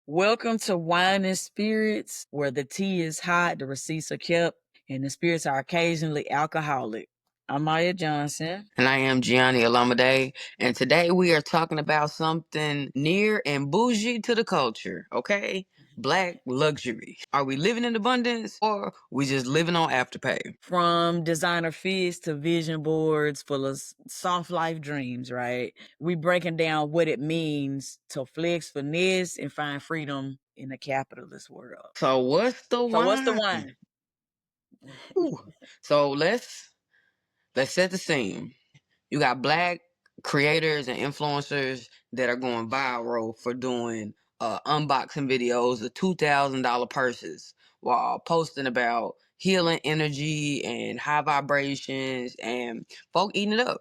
Welcome to Wine and Spirits, where the tea is hot, the receipts are kept, and the spirits are occasionally alcoholic. I'm Maya Johnson. And I am Gianni Olamide. And today we are talking about something near and bougie to the culture, okay? Black luxury. Are we living in abundance or we just living on afterpay? From designer fits to vision boards full of soft life dreams, right? We breaking down what it means to flex, finesse, and find freedom in the capitalist world. So what's the So what's the wine? wine? Ooh. So let's set the scene. You got black creators and influencers that are going viral for doing unboxing videos of $2,000 purses while posting about healing energy and high vibrations and folk eating it up.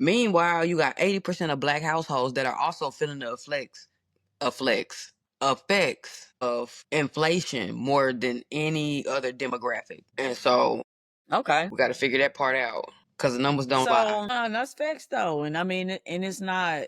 Meanwhile, you got 80% of black households that are also feeling the effects of inflation more than any other demographic. And so Okay. we got to figure that part out because the numbers don't lie. So that's facts though, and I mean, and it's not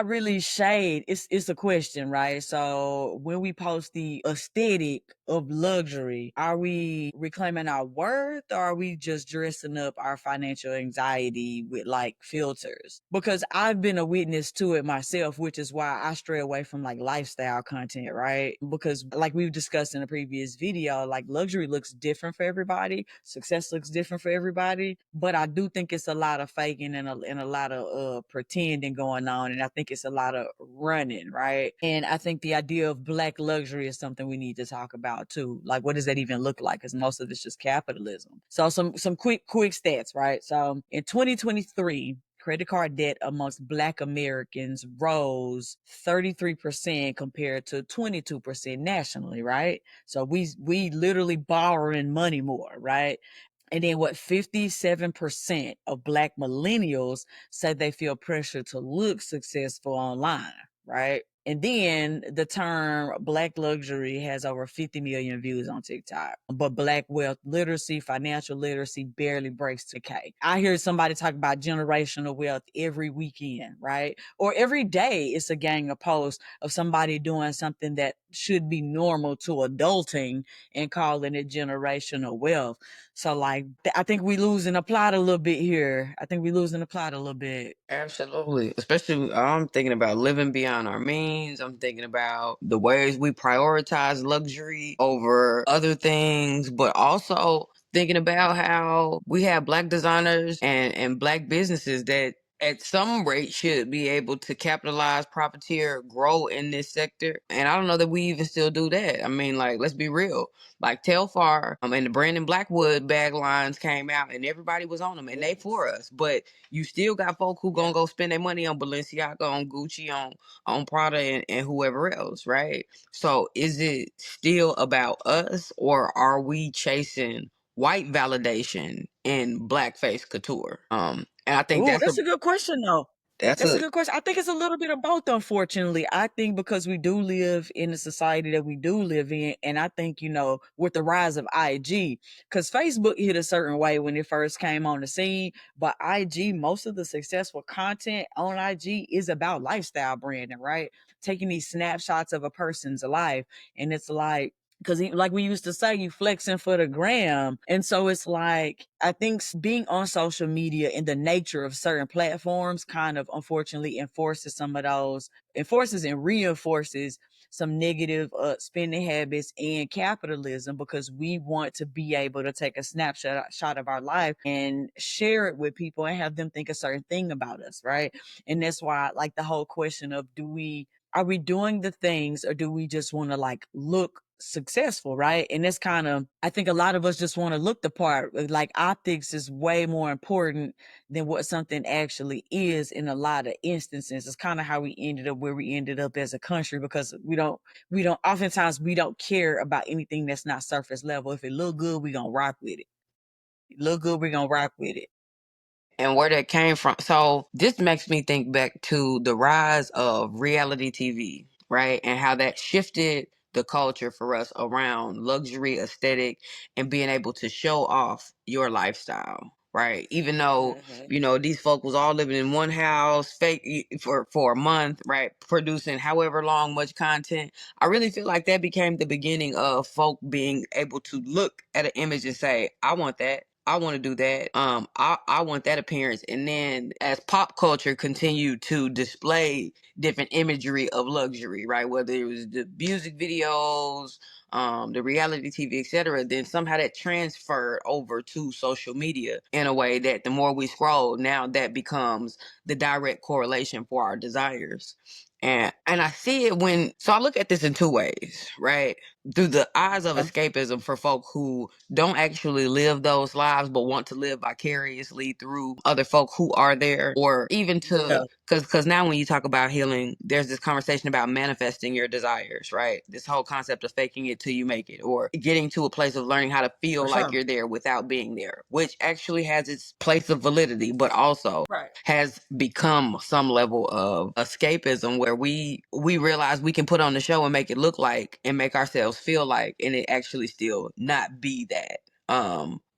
really shade. It's a question, right? So when we post the aesthetic of luxury, are we reclaiming our worth or are we just dressing up our financial anxiety with like filters? Because I've been a witness to it myself, which is why I stray away from like lifestyle content, right? Because like we've discussed in a previous video, like luxury looks different for everybody. Success looks different for everybody. But I do think it's a lot of faking and a lot of pretending going on. And I think it's a lot of running, right? And I think the idea of black luxury is something we need to talk about too. Like, what does that even look like? Because most of it's just capitalism. So some quick stats, right? So in 2023, credit card debt amongst Black Americans rose 33% compared to 22% nationally, right? So we literally borrowing money more, right? And then what 57% of Black millennials say they feel pressure to look successful online, right? And then the term Black luxury has over 50 million views on TikTok. But Black wealth literacy, financial literacy barely breaks 2K. I hear somebody talk about generational wealth every weekend, right? Or every day it's a gang of posts of somebody doing something that should be normal to adulting and calling it generational wealth. So like, I think we losing the plot a little bit here. I think we losing the plot a little bit. Absolutely. Especially, I'm thinking about living beyond our means. I'm thinking about the ways we prioritize luxury over other things, but also thinking about how we have black designers and black businesses that at some rate should be able to capitalize, profiteer, grow in this sector. And I don't know that we even still do that. I mean, like, let's be real. Like Telfar and the Brandon Blackwood bag lines came out and everybody was on them and they for us. But you still got folk who gonna go spend their money on Balenciaga, on Gucci, on Prada, and whoever else, right? So is it still about us, or are we chasing white validation in blackface couture? And I think Ooh, that's a good question though. that's That's a a good question. I think it's a little bit of both, unfortunately. I think because we do live in the society that we do live in, and I think, with the rise of IG, because Facebook hit a certain way when it first came on the scene, but IG, most of the successful content on IG is about lifestyle branding, right? Taking these snapshots of a person's life, and it's like, because like we used to say, you flexing for the gram. And so it's like, I think being on social media and the nature of certain platforms kind of unfortunately enforces and reinforces some negative spending habits and capitalism, because we want to be able to take a snapshot of our life and share it with people and have them think a certain thing about us, right? And that's why, like, the whole question of, are we doing the things or do we just want to like look successful, right? And it's kind of, I think a lot of us just want to look the part. Like, optics is way more important than what something actually is in a lot of instances. It's kind of how we ended up where we ended up as a country, because oftentimes we don't care about anything that's not surface level. If it look good, we gonna rock with it. Look good, we gonna rock with it. and where that came from. So this makes me think back to the rise of reality TV, right? And how that shifted the culture for us around luxury, aesthetic, and being able to show off your lifestyle. right? Even though, Mhm. these folk was all living in one house, fake for a month, right? Producing however long much content. I really feel like that became the beginning of folk being able to look at an image and say, I want that. I want to do that. I want that appearance. And then as pop culture continued to display different imagery of luxury, right? Whether it was the music videos, the reality TV, etc., then somehow that transferred over to social media in a way that the more we scroll, now that becomes the direct correlation for our desires. And I see it so I look at this in two ways, right? Through the eyes of Okay. escapism for folk who don't actually live those lives but want to live vicariously through other folk who are there, or even Yeah. to because now when you talk about healing, there's this conversation about manifesting your desires, right? This whole concept of faking it till you make it, or getting to a place of learning how to For feel like sure. you're there without being there, which actually has its place of validity, but also Right. has become some level of escapism where we realize we can put on the show and make it look like and make ourselves feel like, and it actually still not be that.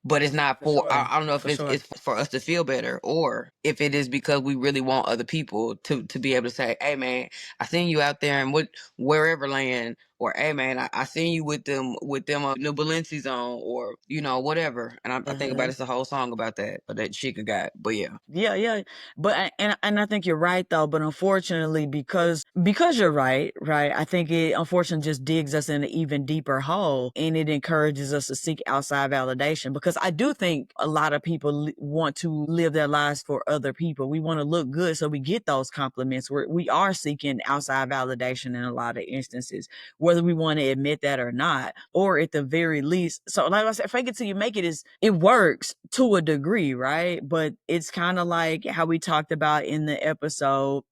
But it's not For for, sure. I don't know if For sure. it's for us to feel better, or if it is because we really want other people to be able to say, hey man, I seen you out there in wherever land, or hey man, I seen you with them New Balenci's on, or whatever. And I think about Mhm. it's a whole song about that Chica got. But yeah. Yeah, yeah. But and I think you're right though, but unfortunately because you're right, right? I think it unfortunately just digs us in an even deeper hole, and it encourages us to seek outside validation, because I do think a lot of people want to live their lives for other people. We want to look good so we get those compliments. We are seeking outside validation in a lot of instances, whether we want to admit that or not, or at the very least. So like I said, fake it till you make it works to a degree, right? But it's kind of like how we talked about in the episode,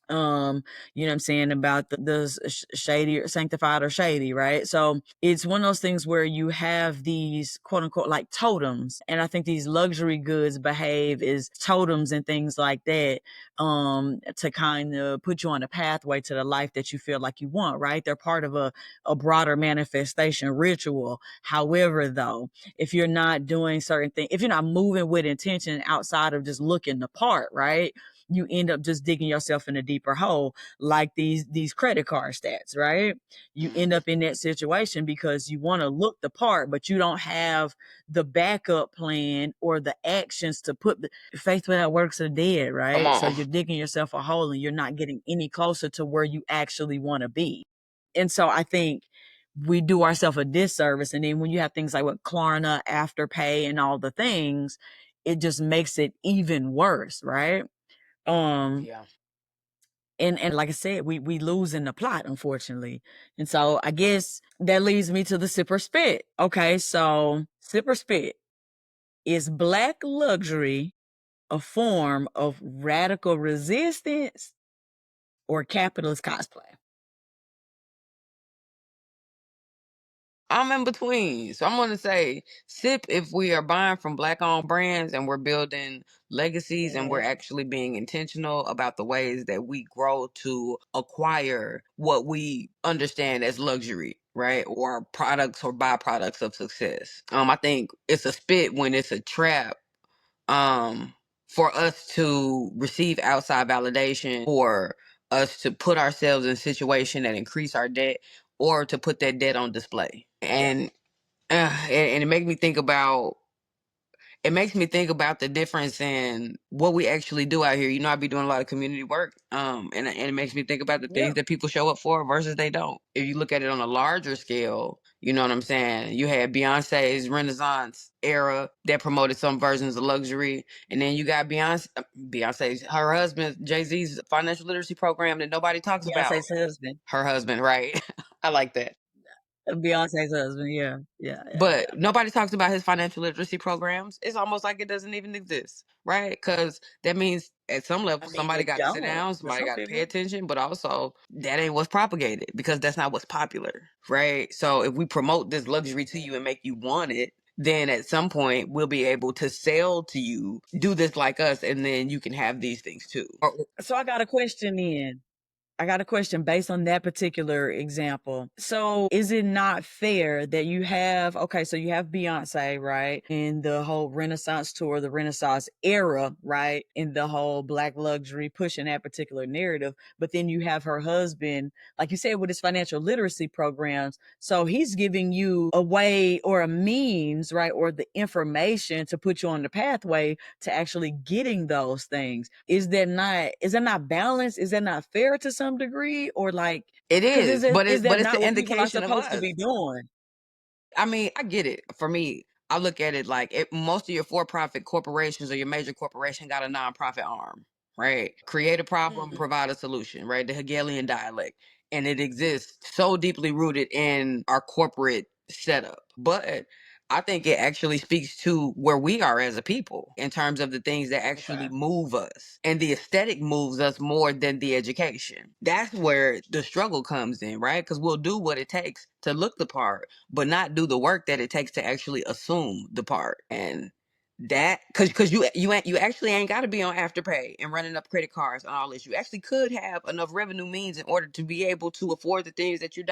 you know what I'm saying, about the shady or sanctified or shady, right? So it's one of those things where you have these quote unquote like totems, and I think these luxury goods behave as totems and things like that, to kind of put you on a pathway to the life that you feel like you want, right? They're part of a broader manifestation ritual. However, though, if you're not doing certain things, if you're not moving with intention outside of just looking the part, right, you end up just digging yourself in a deeper hole, like these credit card stats, right? You end Mm. up in that situation because you want to look the part, but you don't have the backup plan or the actions to put faith without works are dead, Come right? So on. you're digging yourself a hole and you're not getting any closer to where you actually want to be. And so I think we do ourselves a disservice. And then when you have things like with Klarna, Afterpay, and all the things, it just makes it even worse, right? Um, Yeah. and like I said, we lose in the plot, unfortunately. And so I guess that leads me to the sip or spit. Okay, so sip or spit. Is Black luxury a form of radical resistance or capitalist cosplay? I'm in between. So I'm going to say sip if we are buying from black owned brands and we're building legacies and we're Mhm. actually being intentional about the ways that we grow to acquire what we understand as luxury, right? Or products or byproducts of success. I think it's a spit when it's a trap, um, for us to receive outside validation, for us to put ourselves in a situation that increase our debt, or to put that debt on display. Yeah. And it makes me think about the difference in what we actually do out here. I be doing a lot of community work, and it makes me think about the things Yeah. that people show up for versus they don't. If you look at it on a larger scale, you know what I'm saying. You had Beyonce's Renaissance era that promoted some versions of luxury, and then you got Beyonce's her husband Jay Z's financial literacy program that nobody talks about. Beyonce's husband. Her husband, right? I like that. Beyonce's husband. Yeah. Yeah. Yeah. But Yeah. nobody talks about his financial literacy programs. It's almost like it doesn't even exist, right? Because that means at some I level, mean, somebody they got to sit don't down, for somebody some got to pay people. attention, but also that ain't what's propagated because that's not what's popular, right? So if we promote this luxury to you and make you want it, then at some point we'll be able to sell to you, do this like us, and then you can have these things too. So I got a question in. I got a question based on that particular example. So, is it not fair that you have, okay, so you have Beyonce, right? In the whole Renaissance tour, the Renaissance era, right? In the whole Black luxury pushing that particular narrative. But then you have her husband, like you said, with his financial literacy programs. So he's giving you a way or a means, right? Or the information to put you on the pathway to actually getting those things. Is that not balanced? Is that not fair to some degree? Or like, It because is, is but that it's not the what people are indication of supposed to us. be doing? I mean, I get it. For me, I look at it like most of your for-profit corporations or your major corporation got a nonprofit arm, right? Create a problem, Mm, provide a solution, right? The Hegelian dialect, and it exists so deeply rooted in our corporate setup. But I think it actually speaks to where we are as a people in terms of the things that actually okay. move us. And the aesthetic moves us more than the education. That's where the struggle comes in, right? Because we'll do what it takes to look the part, but not do the work that it takes to actually assume the part. And that because you actually ain't got to be on afterpay and running up credit cards and all this. You actually could have enough revenue means in order to be able to afford the things that you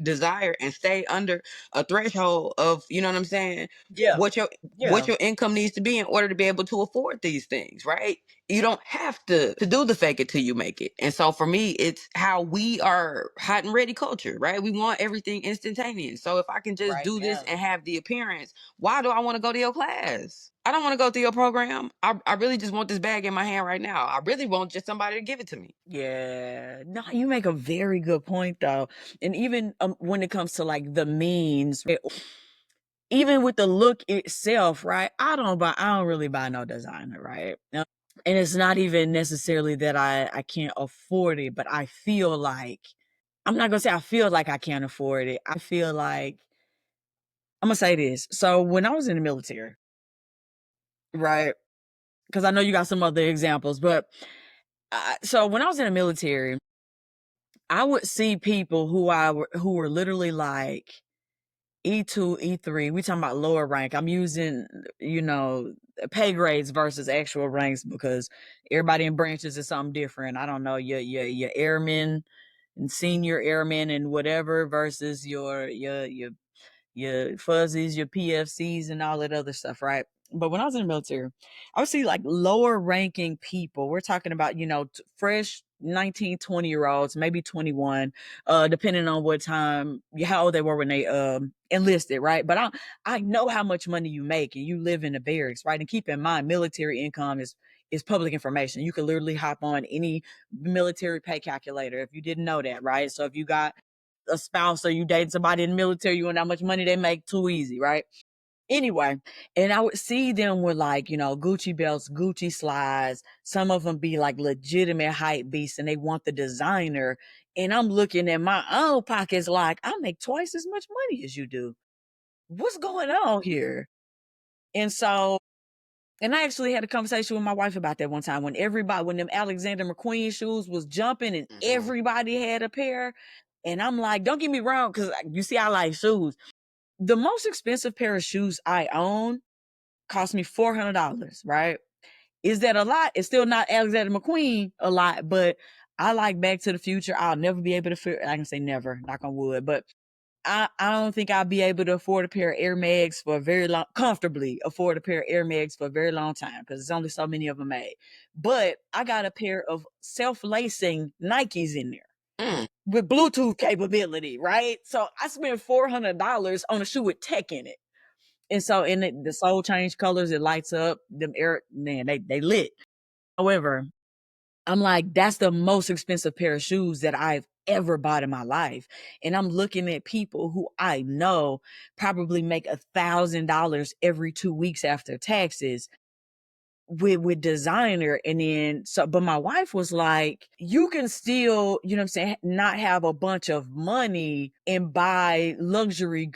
desire and stay under a threshold of, you know what I'm saying, Yeah. what Yeah. your income needs to be in order to be able to afford these things, right? You don't have to do the fake it till you make it. And so for me, it's how we are hot and ready culture, right? We want everything instantaneous. So if I can just Right do this now. and have the appearance, why do I want to go to your class? I don't want to go through your program. I really just want this bag in my hand right now. I really want just somebody to give it to me. Yeah. No, you make a very good point though. And even when it comes to like the means, even with the look itself, right? I don't really buy no designer, right? And it's not even necessarily that I can't afford it, but I feel like I'm not gonna say I feel like I can't afford it. I feel like I'm gonna say this. So when I was in the military, right? Because I know you got some other examples, but so when I was in the military, I would see people who were literally like E2, E3. We talking about lower rank. I'm using, you know, pay grades versus actual ranks because everybody in branches is something different. I don't know, your airmen and senior airmen and whatever versus your fuzzies, your PFCs, and all that other stuff, right? But when I was in the military, I would see like lower ranking people. We're talking about, you know, fresh 19, 20 year olds, maybe 21, depending on what time, how old they were when they enlisted, right? But I know how much money you make and you live in the barracks, right? And keep in mind, military income is public information. You can literally hop on any military pay calculator if you didn't know that, right? So if you got a spouse or you dating somebody in the military, you know how much money they make, too easy, right? Anyway, and I would see them with like, you know, Gucci belts, Gucci slides. Some of them be like legitimate hype beasts and they want the designer. And I'm looking at my own pockets like, I make twice as much money as you do. What's going on here? And so, and I actually had a conversation with my wife about that one time when them Alexander McQueen shoes was jumping and Hmm. everybody had a pair. And I'm like, don't get me wrong, because you see, I like shoes. The most expensive pair of shoes I own cost me $400, right? Is that a lot? It's still not Alexander McQueen a lot, but I like Back to the Future. I'll never be able to fit. I can say never, knock on wood, but I don't think I'll be able to afford a pair of Air Mags for a very long, comfortably afford a pair of Air Mags for a very long time because there's only so many of them made. But I got a pair of self-lacing Nikes in there Mm. with Bluetooth capability, right? So I spent $400 on a shoe with tech in it. And so in it, the soul change colors, it lights up. Them air man, they lit. However, I'm like, that's the most expensive pair of shoes that I've ever bought in my life. And I'm looking at people who I know probably make $1,000 every 2 weeks after taxes with designer. And then so but my wife was like, you can still, you know what I'm saying, not have a bunch of money and buy luxury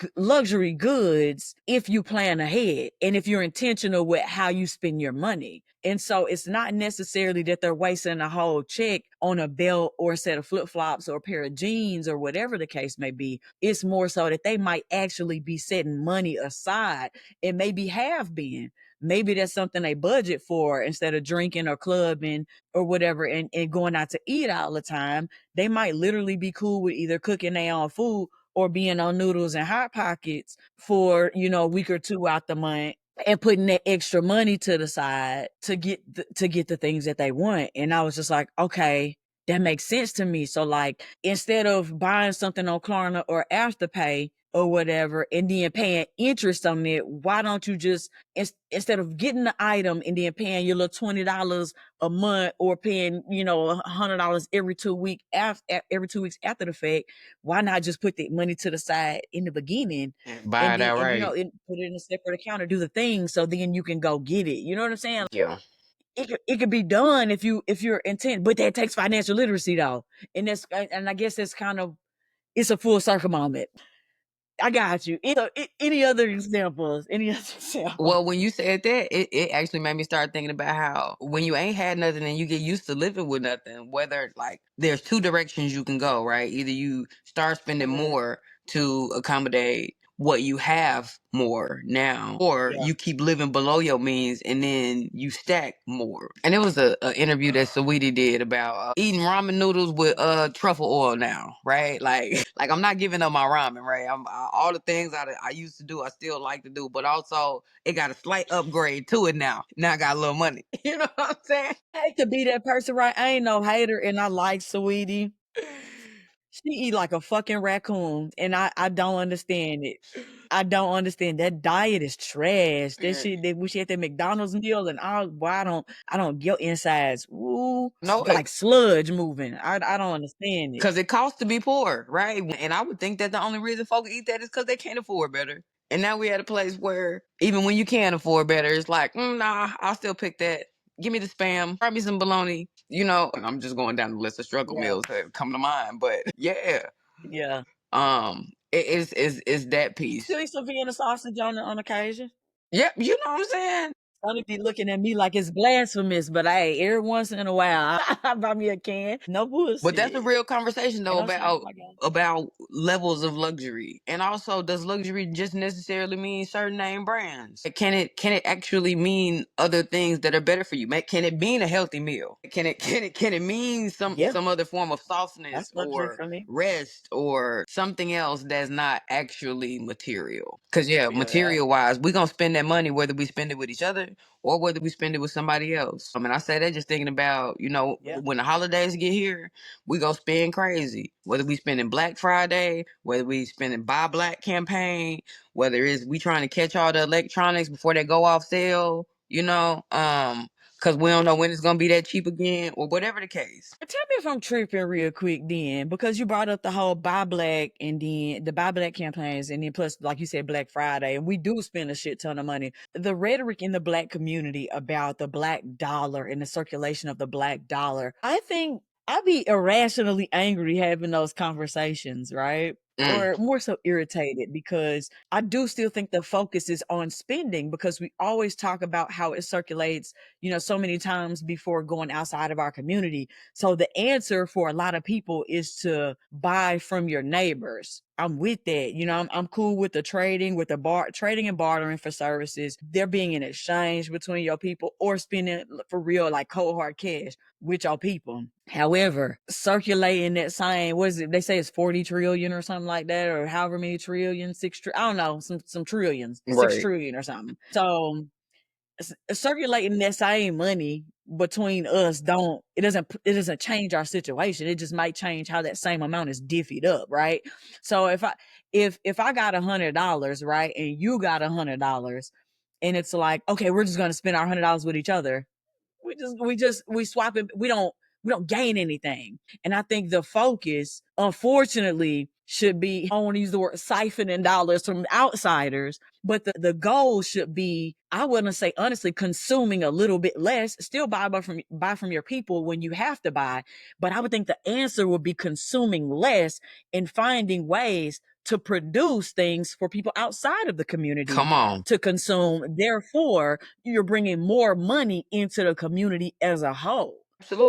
goods if you plan ahead and if you're intentional with how you spend your money. And so it's not necessarily that they're wasting a whole check on a belt or a set of flip-flops or a pair of jeans or whatever the case may be. It's more so that they might actually be setting money aside and maybe have been maybe that's something they budget for instead of drinking or clubbing or whatever, and going out to eat all the time. They might literally be cool with either cooking their own food or being on noodles and hot pockets for, a week or two out the month, and putting that extra money to the side to get the things that they want. And I was just like, okay, that makes sense to me. So like, instead of buying something on Klarna or Afterpay or whatever and then paying interest on it, why don't you just, instead of getting the item and then paying your little $20 a month, or paying, $100 every 2 weeks after the fact, why not just put the money to the side in the beginning, Buy and it then, outright. put it in a separate account or do the thing, so then you can go get it. You know what I'm saying? Yeah. It could be done if you're intent, but that takes financial literacy though, and I guess that's kind of, it's a full circle moment. I got you. Any other examples? Any other examples? Well, when you said that, it actually made me start thinking about how when you ain't had nothing and you get used to living with nothing, whether like there's two directions you can go, right? Either you start spending Mhm. more to accommodate what you have more now, or Yeah. you keep living below your means and then you stack more. And it was a interview that Saweetie did about eating ramen noodles with truffle oil now, right? Like I'm not giving up my ramen, right? All the things I used to do, I still like to do, but also it got a slight upgrade to it now. Now I got a little money. You know what I'm saying? I hate to be that person, right? I ain't no hater, and I like Sweetie. She eat like a fucking raccoon, and I don't understand it. I don't understand. That diet is trash. That Yeah. shit that we she had that McDonald's meal and all, boy, I don't get insides. Ooh, No, like sludge moving. I don't understand it. because it costs to be poor, right? And I would think that the only reason folks eat that is because they can't afford better. And now we at a place where even when you can afford better, it's like, nah, I'll still pick that. Give me the spam, fry me some bologna. I'm just going down the list of struggle Yeah. meals that come to mind. But yeah, Yeah. it is that You piece. still eat some Vienna sausage on occasion? Yep, you know what I'm saying? Sonny be looking at me like it's blasphemous, but hey, every once in a while, I buy me a can. No But that's a bullshit. real conversation Ain't though no shame about like that. about levels of luxury. And also, does luxury just necessarily mean certain name brands? Can it actually mean other things that are better for you? Can it mean a healthy meal? Can it mean some Yeah, some other form of that's softness luxury or for me. rest or something else that's not actually material? Because yeah, Feel that. material wise, we're gonna spend that money whether we spend it with each other or whether we spend it with somebody else. I mean, I say that just thinking about, Yeah. when the holidays get here, we gonna spend crazy. Whether we spending Black Friday, whether we spending Buy Black campaign, whether it's we trying to catch all the electronics before they go off sale, because we don't know when it's gonna be that cheap again, or whatever the case. Tell me if I'm tripping real quick then, because you brought up the whole Buy Black and then the Buy Black campaigns, and then plus, like you said, Black Friday, and we do spend a shit ton of money. The rhetoric in the Black community about the Black dollar and the circulation of the Black dollar, I think I'd be irrationally angry having those conversations, right? Mm, Or more so irritated, because I do still think the focus is on spending, because we always talk about how it circulates, so many times before going outside of our community. So the answer for a lot of people is to buy from your neighbors. I'm with that. I'm cool with the trading, with the trading and bartering for services. They're being an exchange between your people, or spending for real, like cold hard cash with your people. However, circulating that same, what is it? They say it's 40 trillion or something like that, or however many trillion, I don't know, some trillions, six right. trillion or something. So circulating that same money between us, it doesn't change our situation. It just might change how that same amount is divvied up, right? So if I got $100, right, and you got $100, and it's like, okay, we're just gonna spend our $100 with each other, we swap it. We don't gain anything. And I think the focus, unfortunately, should be, I don't want to use the word siphoning dollars from outsiders, but the goal should be, I wouldn't say honestly, consuming a little bit less, still buy from your people when you have to buy. But I would think the answer would be consuming less and finding ways to produce things for people outside of the community Come on. to consume. Therefore, you're bringing more money into the community as a whole.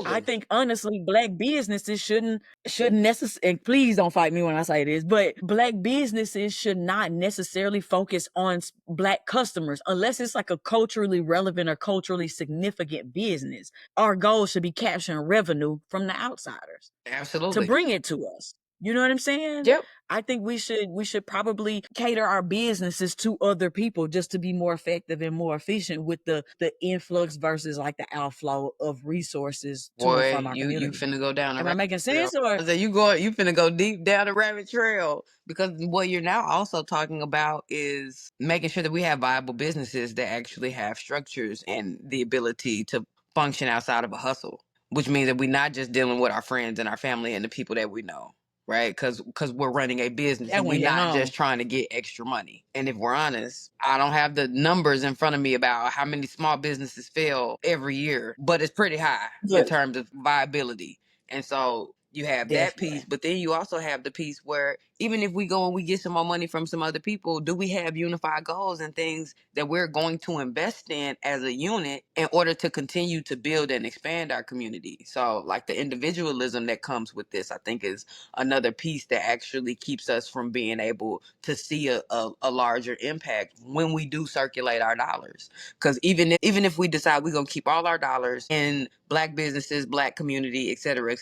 I Absolutely. think honestly, black businesses shouldn't necessarily. And please don't fight me when I say this, but black businesses should not necessarily focus on black customers unless it's like a culturally relevant or culturally significant business. Our goal should be capturing revenue from the outsiders to Absolutely. bring it to us. You know what I'm saying? Yep. I think we should probably cater our businesses to other people just to be more effective and more efficient with the influx versus like the outflow of resources to and Boy, from our you community. finna go down a Am I rabbit making trail. sense or I said you finna go deep down a rabbit trail because what you're now also talking about is making sure that we have viable businesses that actually have structures and the ability to function outside of a hustle, which means that we're not just dealing with our friends and our family and the people that we know, right? Because we're running a business that and when we're you're not home? just trying to get extra money. And if we're honest, I don't have the numbers in front of me about how many small businesses fail every year, but it's pretty high in Look, terms of viability. And so you have that piece, definitely. but then you also have the piece where even if we go and we get some more money from some other people, do we have unified goals and things that we're going to invest in as a unit in order to continue to build and expand our community? So, like the individualism that comes with this, I think is another piece that actually keeps us from being able to see a larger impact when we do circulate our dollars. Because even if we decide we're gonna keep all our dollars in black businesses, black community, et cetera,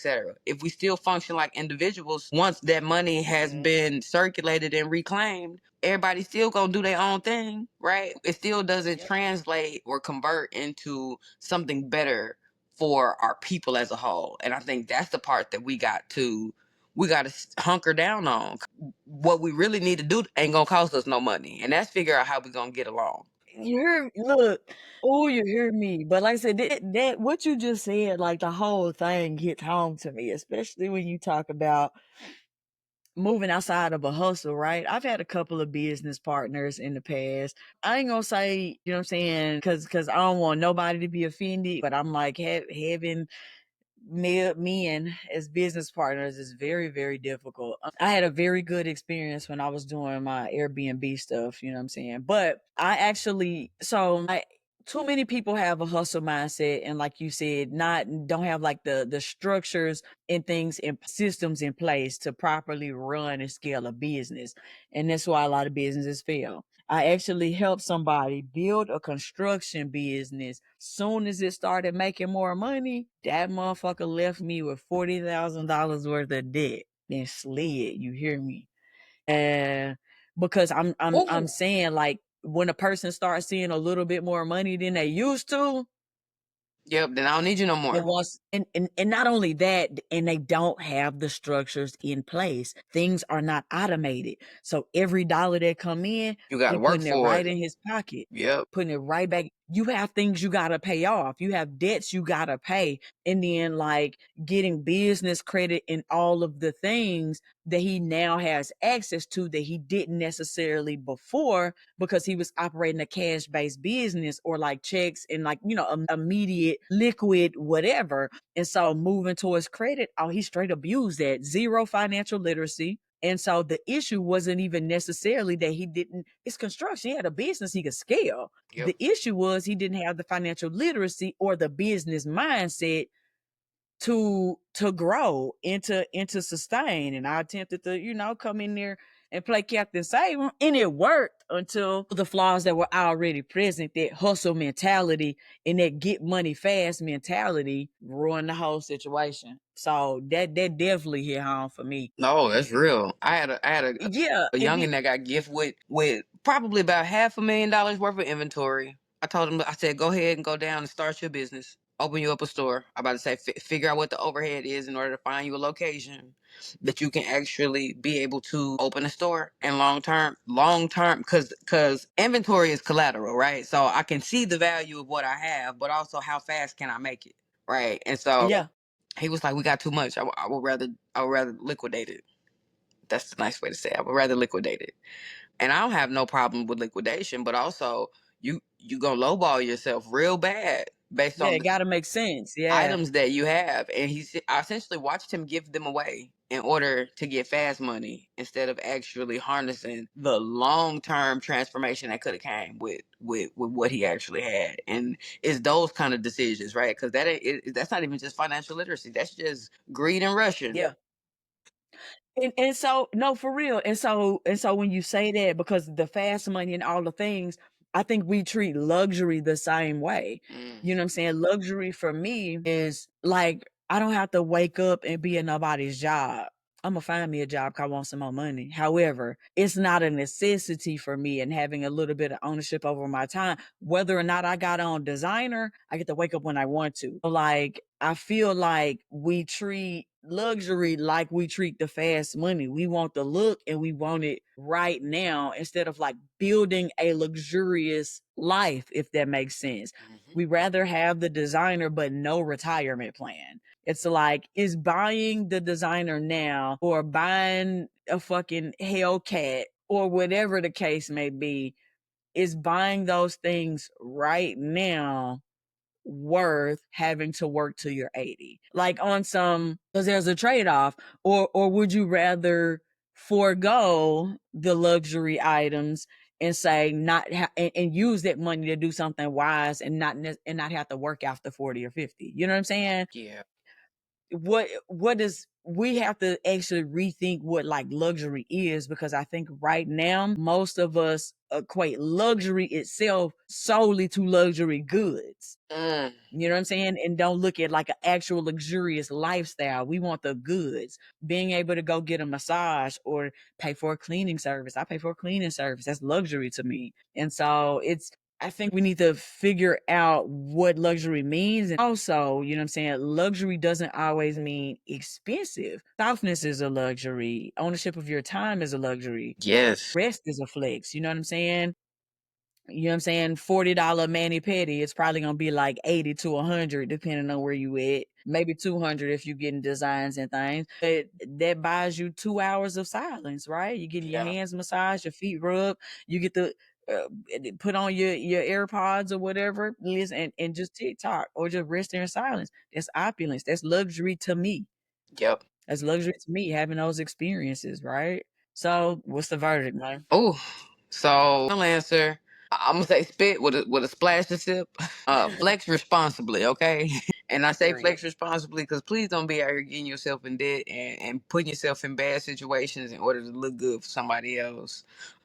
if we still function like individuals, once that money has been circulated and reclaimed, everybody's still gonna do their own thing, right? It still doesn't translate or convert into something better for our people as a whole. And I think that's the part that we got to hunker down on. What we really need to do ain't gonna cost us no money, and that's figure out how we gonna get along. You hear look, oh, you hear me. But like I said, that what you just said, like the whole thing hits home to me, especially when you talk about moving outside of a hustle, right? I've had a couple of business partners in the past. I ain't gonna say, you know what I'm saying, because I don't want nobody to be offended, but I'm like having men as business partners is very, very difficult. I had a very good experience when I was doing my Airbnb stuff, you know what I'm saying? But I actually, too many people have a hustle mindset and like you said, not don't have like the structures and things and systems in place to properly run and scale a business. And that's why a lot of businesses fail. I actually helped somebody build a construction business. Soon as it started making more money, that motherfucker left me with $40,000 worth of debt and slid. You hear me? And because I'm Ooh. saying like when a person starts seeing a little bit more money than they used to, Yep, then I don't need you no and more. once and not only that, and they don't have the structures in place. Things are not automated. So every dollar that come in, You got he to work putting it for right it. in his pocket, Yep. putting it right back. You have things you gotta pay off. You have debts you gotta pay. And then like getting business credit and all of the things that he now has access to that he didn't necessarily before because he was operating a cash based business or like checks and like, immediate liquid, whatever. And so moving towards credit, oh, he straight abused that. Zero financial literacy. And so the issue wasn't even necessarily that he didn't, it's construction. He had a business he could scale. Yep. The issue was he didn't have the financial literacy or the business mindset to grow into sustain. And I attempted to, come in there and play Captain Save 'em, and it worked until the flaws that were already present, that hustle mentality and that get money fast mentality ruined the whole situation. So that definitely hit home for me. No, that's real. Yeah, A and youngin that got gift with probably about $500,000 worth of inventory. I told him, I said, go ahead and go down and start your business. Open you up a store. I'm about to say, figure out what the overhead is in order to find you a location that you can actually be able to open a store and long term, because inventory is collateral, right? So I can see the value of what I have, but also how fast can I make it, right? And so yeah, he was like, we got too much. I would rather liquidate it. That's the nice way to say it. I would rather liquidate it. And I don't have no problem with liquidation, but also you gonna lowball yourself real bad based Yeah, on it the gotta make sense. Yeah. items that you have. And I essentially watched him give them away in order to get fast money instead of actually harnessing the long-term transformation that could have came with what he actually had. And it's those kind of decisions, right? Because that's not even just financial literacy. That's just greed and Russian. Yeah. And so no, for real. And so when you say that, because the fast money and all the things, I think we treat luxury the same way. Mm. You know what I'm saying? Luxury for me is like I don't have to wake up and be in nobody's job. I'm gonna find me a job 'cause I want some more money. However, it's not a necessity for me, and having a little bit of ownership over my time, whether or not I got on designer, I get to wake up when I want to. Like I feel like we treat luxury like we treat the fast money. We want the look and we want it right now instead of like building a luxurious life, if that makes sense. Mhm. We rather have the designer but no retirement plan. It's like, is buying the designer now or buying a fucking Hellcat or whatever the case may be, is buying those things right now worth having to work till you're 80? Like on some, because there's a trade-off, or would you rather forego the luxury items and say and use that money to do something wise and not have to work after 40 or 50? You know what I'm saying? Yeah. What does we have to actually rethink what like luxury is, because I think right now most of us equate luxury itself solely to luxury goods. Mm. You know what I'm saying? And don't look at like an actual luxurious lifestyle. We want the goods. Being able to go get a massage or pay for a cleaning service. I pay for a cleaning service. That's luxury to me. And so I think we need to figure out what luxury means. And also, you know what I'm saying? Luxury doesn't always mean expensive. Softness is a luxury. Ownership of your time is a luxury. Yes. Rest is a flex. You know what I'm saying? You know what I'm saying? $40 mani pedi, it's probably gonna be like 80 to 100 depending on where you at. Maybe 200 if you're getting designs and things. But that buys you 2 hours of silence, right? You're getting your Yeah. hands massaged, your feet rubbed. You get to put on your AirPods or whatever, listen and just TikTok or just rest there in silence. That's opulence. That's luxury to me. Yep. That's luxury to me, having those experiences, right? So what's the verdict, man? Oh, so final answer. I'm gonna say spit with a splash of sip. Flex responsibly, okay? And I say Period. flex responsibly because please don't be out here getting yourself in debt and putting yourself in bad situations in order to look good for somebody else.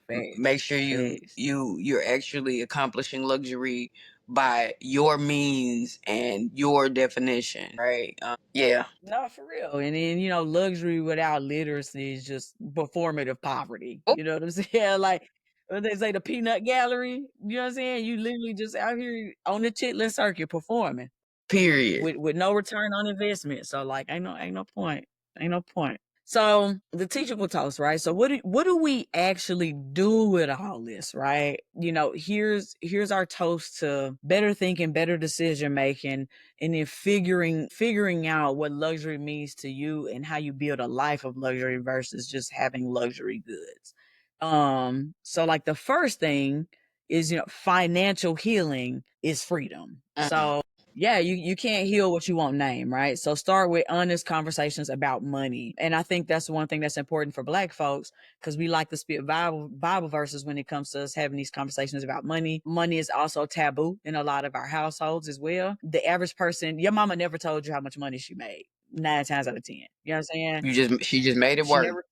Make Facts. sure Facts. you're actually accomplishing luxury by your means and your definition, right? Yeah. No, for real. And then, luxury without literacy is just performative poverty. Oh, You know what I'm saying? Like what they say, the peanut gallery. You know what I'm saying? You literally just out here on the chitlin circuit performing period. with no return on investment. So like ain't no point. Ain't no point. So the teachable toast, right? So what do we actually do with all this, right? Here's our toast to better thinking, better decision making, and then figuring out what luxury means to you and how you build a life of luxury versus just having luxury goods. So like the first thing is, financial healing is freedom. Mm. So yeah, you can't heal what you won't name, right? So start with honest conversations about money. And I think that's one thing that's important for Black folks, because we like to spit Bible verses when it comes to us having these conversations about money. Money is also taboo in a lot of our households as well. The average person, your mama never told you how much money she made 9 times out of 10. You know what I'm saying? She just made it She work. never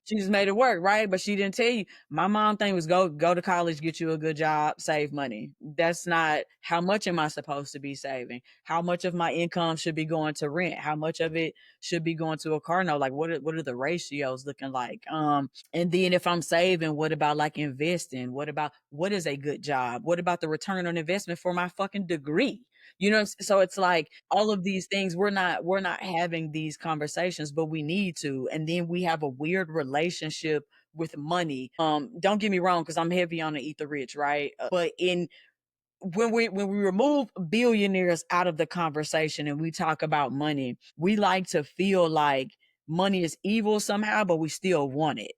she just made it work, right? But she didn't tell you. My mom thing was go to college, get you a good job, save money. That's not how much am I supposed to be saving? How much of my income should be going to rent? How much of it should be going to a car note? Like what are the ratios looking like? And then if I'm saving, what about like investing? What is a good job? What about the return on investment for my fucking degree? So it's like all of these things, we're not having these conversations, but we need to. And then we have a weird relationship with money. Don't get me wrong, because I'm heavy on the eat the rich, right? But in when we remove billionaires out of the conversation and we talk about money, we like to feel like money is evil somehow, but we still want it.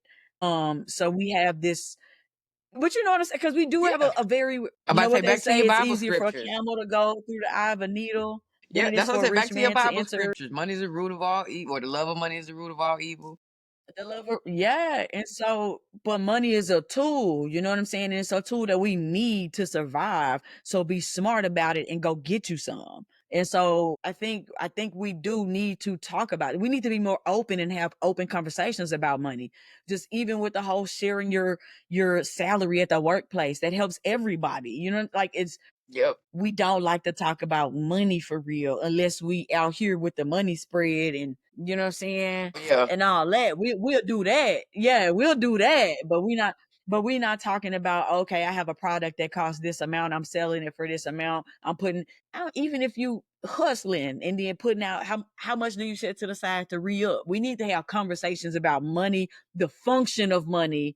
So we have this But you know what I'm saying? Because we do have Yeah. a very, I'm about to what say they back to say, your it's Bible easier for a scriptures. camel to go through the eye of a needle than Yeah, it that's is what I for a said. Back rich to your man to Bible enter scriptures. Money is the root of all evil, or the love of money is the root of all evil. the lover. Yeah. And so, but money is a tool, you know what I'm saying? And it's a tool that we need to survive. So be smart about it and go get you some. And so I think we do need to talk about it. We need to be more open and have open conversations about money. Just even with the whole sharing your salary at the workplace, that helps everybody. You know, like it's Yep. we don't like to talk about money for real unless we out here with the money spread and you know what I'm saying Yeah. and all that. We'll do that. Yeah, we'll do that. But we not talking about, okay, I have a product that costs this amount. I'm selling it for this amount. I'm putting out, even if you hustling and then putting out how much do you set to the side to re-up. We need to have conversations about money, the function of money,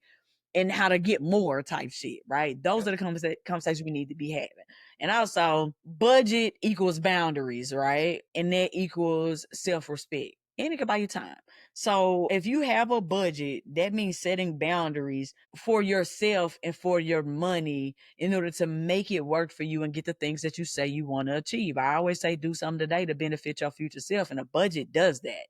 and how to get more type shit, right? Those Yep. are the conversations we need to be having. And also, budget equals boundaries, right? And that equals self respect. And it can buy you time. So if you have a budget, that means setting boundaries for yourself and for your money in order to make it work for you and get the things that you say you want to achieve. I always say do something today to benefit your future self, and a budget does that.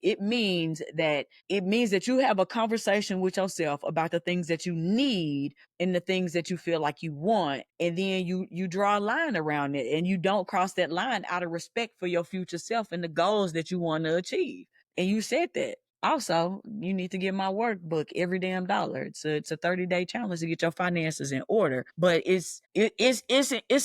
It means that you have a conversation with yourself about the things that you need and the things that you feel like you want, and then you draw a line around it, and you don't cross that line out of respect for your future self and the goals that you want to achieve. And you said that. Also, you need to get my workbook every damn dollar. It's a 30-day challenge to get your finances in order. But it's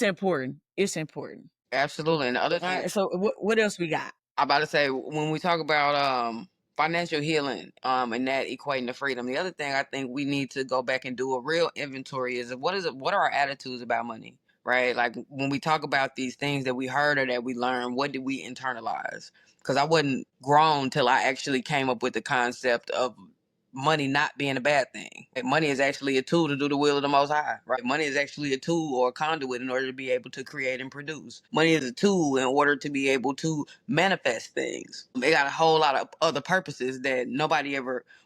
important. It's important. Absolutely. And the other All thing right. So what else we got? I'm about to say, when we talk about financial healing and that equating to freedom, the other thing I think we need to go back and do a real inventory is what are our attitudes about money, right? Like when we talk about these things that we heard or that we learned, what did we internalize? Because I wasn't grown till I actually came up with the concept of money not being a bad thing. Money is actually a tool to do the will of the Most High, right? Money is actually a tool or a conduit in order to be able to create and produce. Money is a tool in order to be able to manifest things. It got a whole lot of other purposes that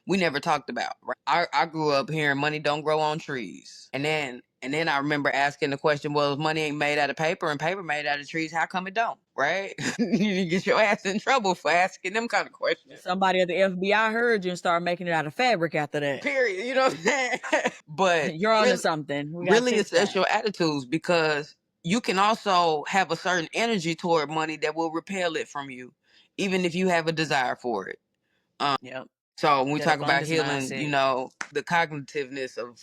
we never talked about, right? I grew up hearing money don't grow on trees. And then I remember asking the question, well, if money ain't made out of paper and paper made out of trees, how come it don't? Right? You get your ass in trouble for asking them kind of questions. Somebody at the FBI heard you and started making it out of fabric after that. Period. You know what I'm saying? But You're onto really, something. We gotta really fix that. essential attitudes, because you can also have a certain energy toward money that will repel it from you, even if you have a desire for it. Yep. So when we That talk about abundance healing, mindset. the cognitiveness of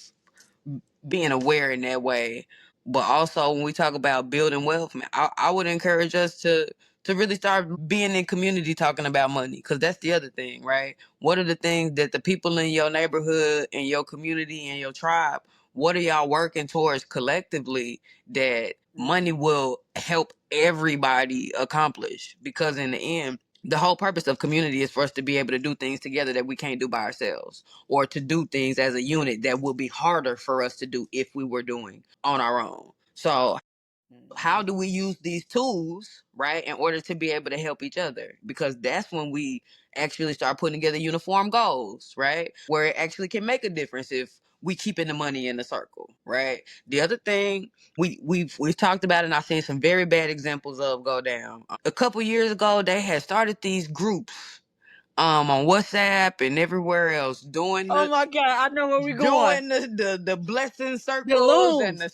being aware in that way. But also when we talk about building wealth, man, I would encourage us to really start being in community talking about money, because that's the other thing, right? What are the things that the people in your neighborhood and your community and your tribe, what are y'all working towards collectively that money Mhm. will help everybody accomplish? Because in the end, the whole purpose of community is for us to be able to do things together that we can't do by ourselves, or to do things as a unit that would be harder for us to do if we were doing on our own. So how Mhm. do we use these tools, right, in order to be able to help each other? Because that's when we actually start putting together uniform goals, right, where it actually can make a difference if we keeping the money in the circle, right? The other thing we've talked about, and I've seen some very bad examples of go down. A couple years ago, they had started these groups on WhatsApp and everywhere else, Oh my God, I know where we're going. doing the blessing The circles and looms. the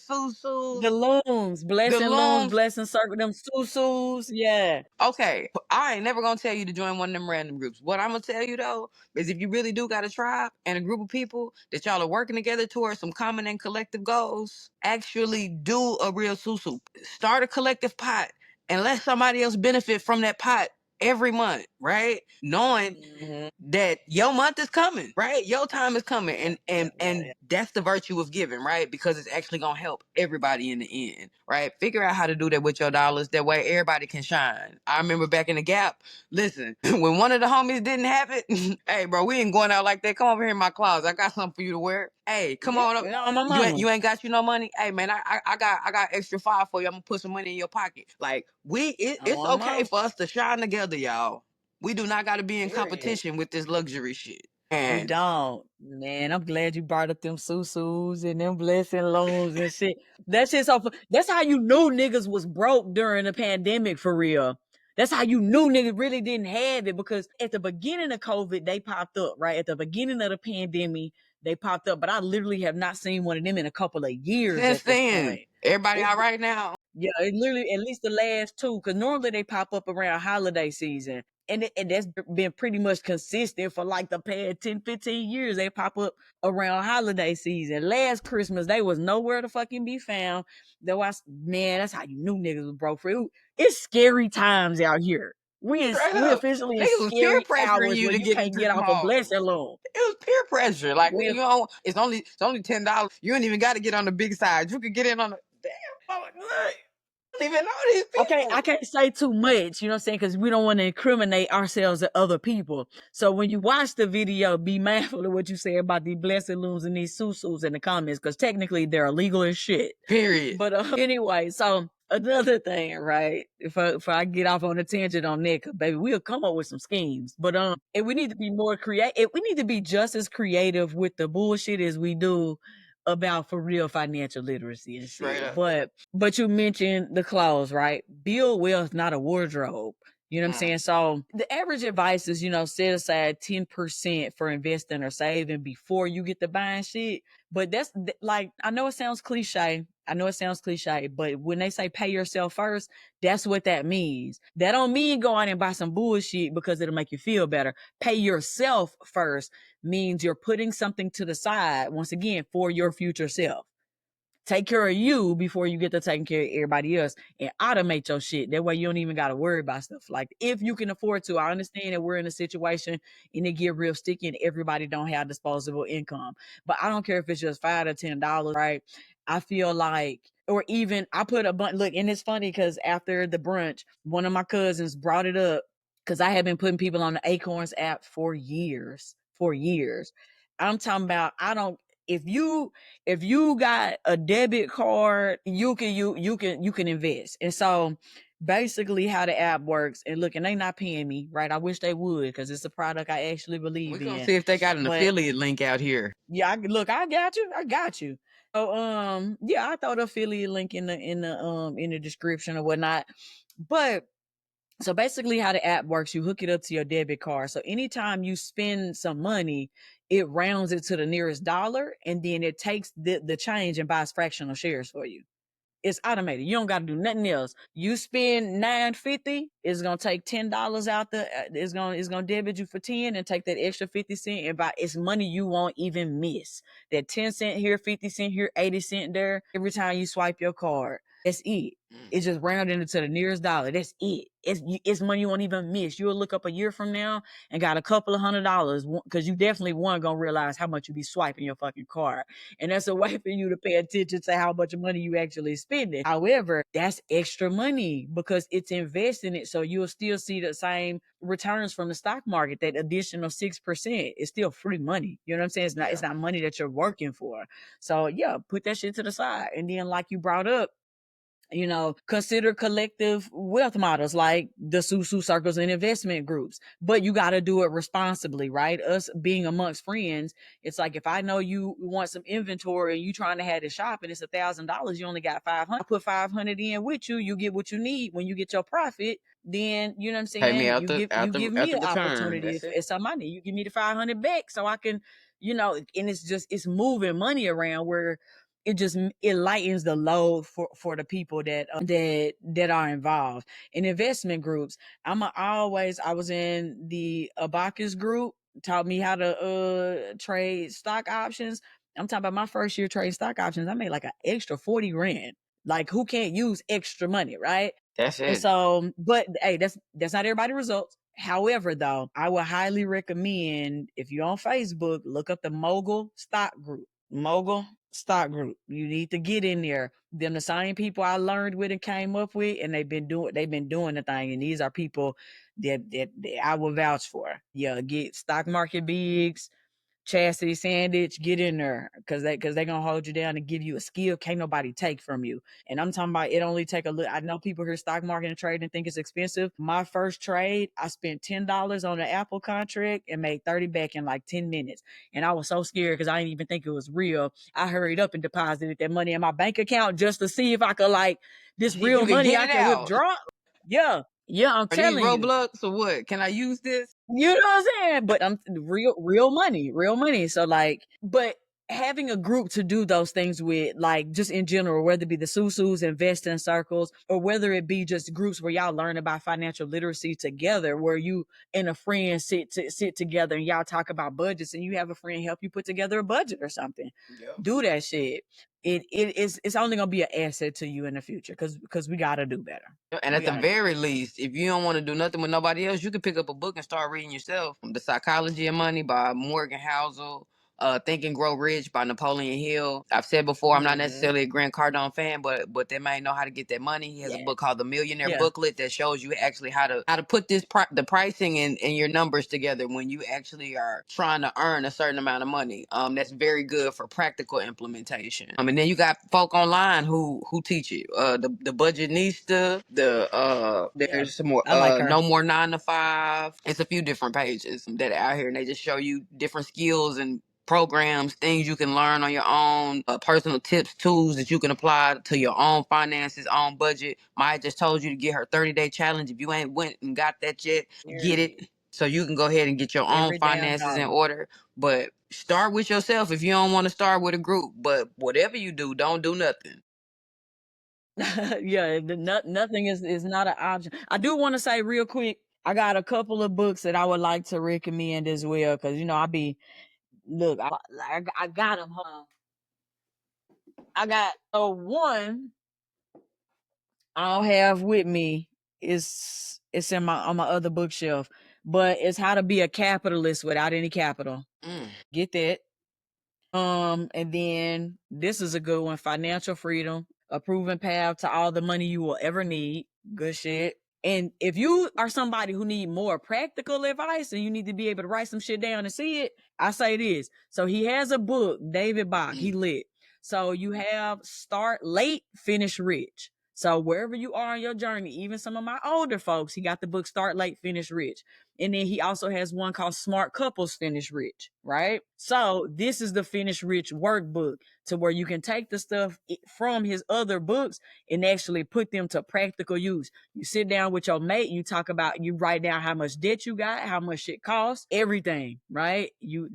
The susus, looms. the Blessing looms, looms. blessing circle, them susus. Yeah. Okay, I ain't never gonna tell you to join one of them random groups. What I'm gonna tell you though is, if you really do got a tribe and a group of people that y'all are working together towards some common and collective goals, actually do a real susu. Start a collective pot and let somebody else benefit from that pot every month, right? Knowing Mhm. that your month is coming, right? Your time is coming, Yeah, and yeah, and yeah, and yeah. that's the virtue of giving, right? Because it's actually gonna help everybody in the end, right? Figure out how to do that with your dollars. That way, everybody can shine. I remember back in the Gap. Listen, when one of the homies didn't have it, hey, bro, we ain't going out like that. Come over here in my closet. I got something for you to wear. Hey, come Yeah, on up. yeah, on my You ain't mama. you ain't got you no money. Hey man, I got extra five for you. I'm gonna put some money in your pocket. Like On it's my okay mama. for us to shine together, y'all. We do not got to be in Period. competition with this luxury shit. We And don't. Man, I'm glad you brought up them susus and them blessing loans and shit. That shit's so that's how you knew niggas was broke during the pandemic for real. That's how you knew niggas really didn't have it, because at the beginning of COVID, they popped up, right? At the beginning of the pandemic, they popped up, but I literally have not seen one of them in a couple of years since at this then, point. everybody It's all right now? yeah, it literally at least the last two, because normally they pop up around holiday season. And that's been pretty much consistent for like the past 10, 15 years. They pop up around holiday season. Last Christmas, they was nowhere to fucking be found. Though man, that's how you knew niggas was broke for it. It's scary times out here. Straight We up. officially in Niggas was peer scary pressuring hours you where to you get can't into get the off a mall. blessing loan. It was peer pressure. Like, We it's only $10. You ain't even got to get on the big side. You could get in on the damn. I don't even know these I people. can't say too much, you know what I'm saying? Because we don't want to incriminate ourselves to other people. So when you watch the video, be mindful of what you say about these blessed loons and these susus in the comments, because technically they're illegal as shit. Period. But anyway, so another thing, right? If I get off on a tangent on that, 'cause baby, we'll come up with some schemes. But and we need to be more creative. We need to be just as creative with the bullshit as we do about for real financial literacy and Straight shit. up. But you mentioned the clothes, right? Build wealth, not a wardrobe. You know what I'm Mm. saying? So the average advice is, set aside 10% for investing or saving before you get to buying shit. But that's like, I know it sounds cliche. But when they say pay yourself first, that's what that means. That don't mean go out and buy some bullshit because it'll make you feel better. Pay yourself first means you're putting something to the side, once again, for your future self. Take care of you before you get to taking care of everybody else, and automate your shit. That way you don't even got to worry about stuff. Like, if you can afford to. I understand that we're in a situation and it get real sticky and everybody don't have disposable income. But I don't care if it's just $5 to $10, right? I feel like, or even I put a bunch, look, and it's funny because after the brunch, one of my cousins brought it up because I have been putting people on the Acorns app for years. For years. I'm talking about, I don't, if you got a debit card, you can invest. And so basically how the app works, and look, and they not paying me, right? I wish they would, because it's a product I actually We're believe gonna in. see if they got an But affiliate link out here. yeah, look, I got you. I got you. So yeah, I throw the affiliate link in the description or whatnot. But so basically how the app works, you hook it up to your debit card. So anytime you spend some money, it rounds it to the nearest dollar, and then it takes the change and buys fractional shares for you. It's automated. You don't got to do nothing else. You spend $9.50, it's gonna take $10 out the. It's gonna debit you for 10 and take that extra 50 cent and buy. It's money you won't even miss. That 10 cent here, 50 cent here, 80 cent there. Every time you swipe your card, that's it. Mm. It's just rounding it to the nearest dollar. That's it. It's money you won't even miss. You'll look up a year from now and got a couple of $100, because you definitely one gonna realize how much you be swiping your fucking card, and that's a way for you to pay attention to how much money you actually spending. However, that's extra money because it's investing it, so you'll still see the same returns from the stock market. That additional 6% is still free money. You know what I'm saying? It's Yeah. not money that you're working for. So yeah, put that shit to the side, and then like you brought up, consider collective wealth models like the Susu circles and investment groups. But you got to do it responsibly, right? Us being amongst friends, it's like if I know you want some inventory and you trying to have it shop and it's $1,000, you only got 500. I put 500 in with you. You get what you need when you get your profit. Then you know what I'm Pay me saying. out You the give out you the give out me the an return. opportunity That's if it. it's some money. You give me the 500 back so I can, and it's moving money around where it lightens the load for the people that are involved in investment groups. I was in the Abacus group, taught me how to trade stock options. I'm talking about my first year trading stock options. I made like an extra 40 grand. Like, who can't use extra money, right? That's And it. so, but hey, that's not everybody results. However, though, I would highly recommend, if you're on Facebook, look up the Mogul Stock Group. Mogul Stock Group. You need to get in there. Them the same people I learned with and came up with, and they've been doing the thing. And these are people that I will vouch for. Yeah, get stock market bigs, Chastity Sandwich, get in there because they gonna hold you down and give you a skill can't nobody take from you. And I'm talking about it only take a little. I know people hear stock market and trade and think it's expensive. My first trade, I spent $10 on an Apple contract and made 30 back in like 10 minutes. And I was so scared because I didn't even think it was real. I hurried up and deposited that money in my bank account just to see if I could like this You real can money get I it could out. withdraw. Yeah, yeah, I'm Are these telling you. Roblox or what? Can I use this? You know what I'm saying? But I'm real money, real money. So like, but having a group to do those things with, like just in general, whether it be the Susus, investing circles, or whether it be just groups where y'all learn about financial literacy together, where you and a friend sit together and y'all talk about budgets, and you have a friend help you put together a budget or something. Yep. Do that shit. It's only gonna be an asset to you in the future because we gotta do better. And We at the gotta do very better. least, if you don't want to do nothing with nobody else, you can pick up a book and start reading yourself. The Psychology of Money by Morgan Housel. Think and Grow Rich by Napoleon Hill. I've said before, I'm not Mm-hmm. necessarily a Grant Cardone fan, but that man know how to get that money. He has a Yeah. book called The Millionaire Yeah. Booklet that shows you actually how to put the pricing and your numbers together when you actually are trying to earn a certain amount of money. That's very good for practical implementation. And then you got folk online who teach it. The Budgetnista, Yeah. there's some more I like her. No More 9 to 5. It's a few different pages that are out here, and they just show you different skills and programs, things you can learn on your own, personal tips, tools that you can apply to your own finances, own budget. Maya just told you to get her 30-day challenge. If you ain't went and got that yet, get Period. it so you can go ahead and get your own Every damn finances in dollar. order. But start with yourself if you don't want to start with a group. But whatever you do, don't do nothing. Yeah, nothing is not an option. I do want to say real quick, I got a couple of books that I would like to recommend as well because I be look, I got them. I got one I don't have with me. It's in my on my other bookshelf, but it's How to Be a Capitalist Without Any Capital. Mm. Get that. And then this is a good one: Financial Freedom, a proven path to all the money you will ever need. Good shit. And if you are somebody who need more practical advice and you need to be able to write some shit down and see it, I say this. So he has a book, David Bach, he Mm. lit. So you have Start Late, Finish Rich. So wherever you are on your journey, even some of my older folks, he got the book Start Late, Finish Rich. And then he also has one called Smart Couples Finish Rich, right? So this is the Finish Rich workbook to where you can take the stuff from his other books and actually put them to practical use. You sit down with your mate, you write down how much debt you got, how much it costs, everything, right? You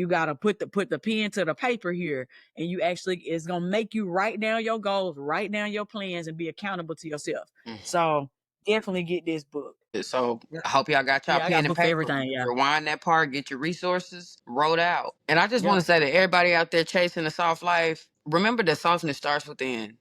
gotta put the pen to the paper here, and it's gonna make you write down your goals, write down your plans, and be accountable to yourself. Mm. So definitely get this book. So Yeah, I hope y'all got y'all yeah, I got a pen and book for paper. everything. Yeah, Rewind that part, get your resources, wrote out. And I just want yeah, to say to everybody out there chasing a soft life, remember that softness starts within.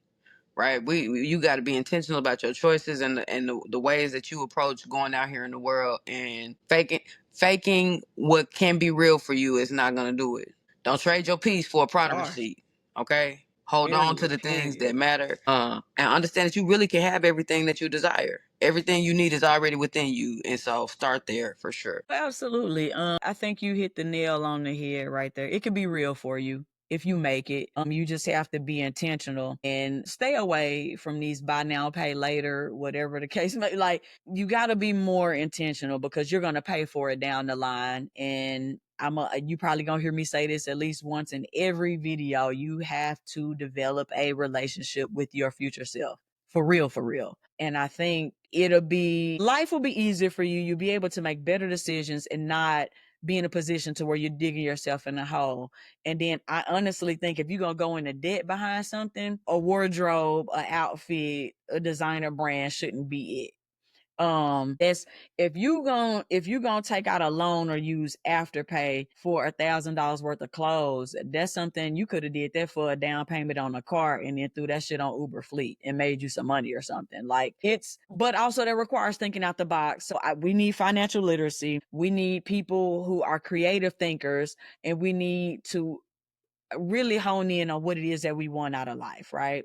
Right, you got to be intentional about your choices and the ways that you approach going out here in the world, and faking what can be real for you is not gonna do it. Don't trade your peace for a product sure. receipt. Okay, hold on to Period, the things period. that matter, and understand that you really can have everything that you desire. Everything you need is already within you, and so start there for sure. Absolutely. I think you hit the nail on the head right there. It can be real for you if you make it. You just have to be intentional and stay away from these buy now, pay later, whatever the case may. Like you got to be more intentional because you're gonna pay for it down the line. And you probably gonna hear me say this at least once in every video. You have to develop a relationship with your future self. For real, for real. And I think life will be easier for you. You'll be able to make better decisions and not be in a position to where you're digging yourself in a hole. And then I honestly think if you're going to go into debt behind something, a wardrobe, an outfit, a designer brand shouldn't be it. That's if you gonna take out a loan or use afterpay for $1,000 worth of clothes, that's something you could have did that for a down payment on a car and then threw that shit on Uber Fleet and made you some money or something. Like but also that requires thinking out the box. So we need financial literacy. We need people who are creative thinkers, and we need to really hone in on what it is that we want out of life, right?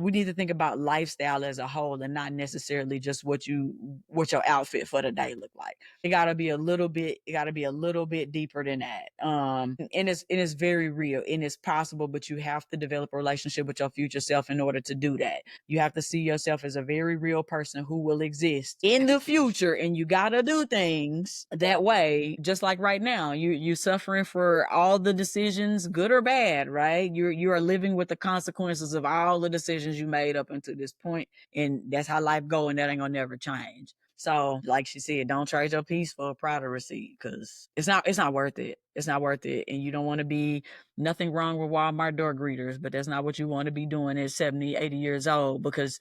We need to think about lifestyle as a whole and not necessarily just what your outfit for the day look like. It gotta be a little bit deeper than that. And it's very real and it's possible, but you have to develop a relationship with your future self in order to do that. You have to see yourself as a very real person who will exist in the future, and you gotta do things that way. Just like right now, you're suffering for all the decisions, good or bad, right? You are living with the consequences of all the decisions you made up until this point, and that's how life go, and that ain't gonna never change. So, like she said, don't trade your peace for a Prada receipt because it's not worth it. It's not worth it, and you don't want to be. Nothing wrong with Walmart door greeters, but that's not what you want to be doing at 70, 80 years old because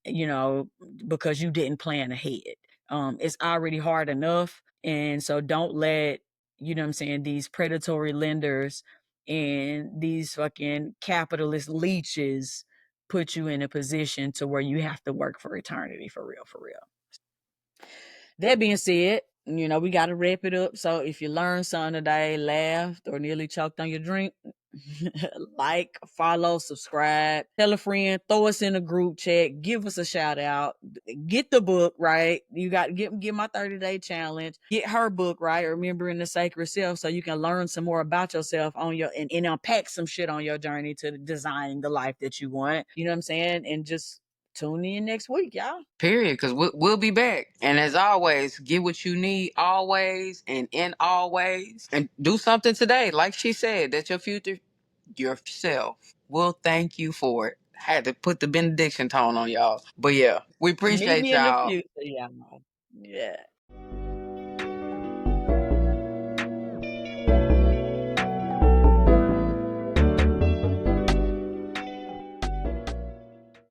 you know because you didn't plan ahead. It's already hard enough, and so don't let what I'm saying, these predatory lenders and these fucking capitalist leeches put you in a position to where you have to work for eternity, for real, for real. That being said, we got to wrap it up. So if you learned something today, laughed, or nearly choked on your drink, like, follow, subscribe, tell a friend, throw us in a group chat, give us a shout out, get the book, right? You got to get my 30-day challenge, get her book, right? Remembering the Sacred Self, so you can learn some more about yourself and unpack some shit on your journey to designing the life that you want. You know what I'm saying? And just tune in next week, y'all. Period. Because we'll be back. And as always, get what you need always and in always. And do something today, like she said, that your future yourself will thank you for it. Had to put the benediction tone on y'all. But yeah, we Meet appreciate me in the y'all. future, y'all. Yeah.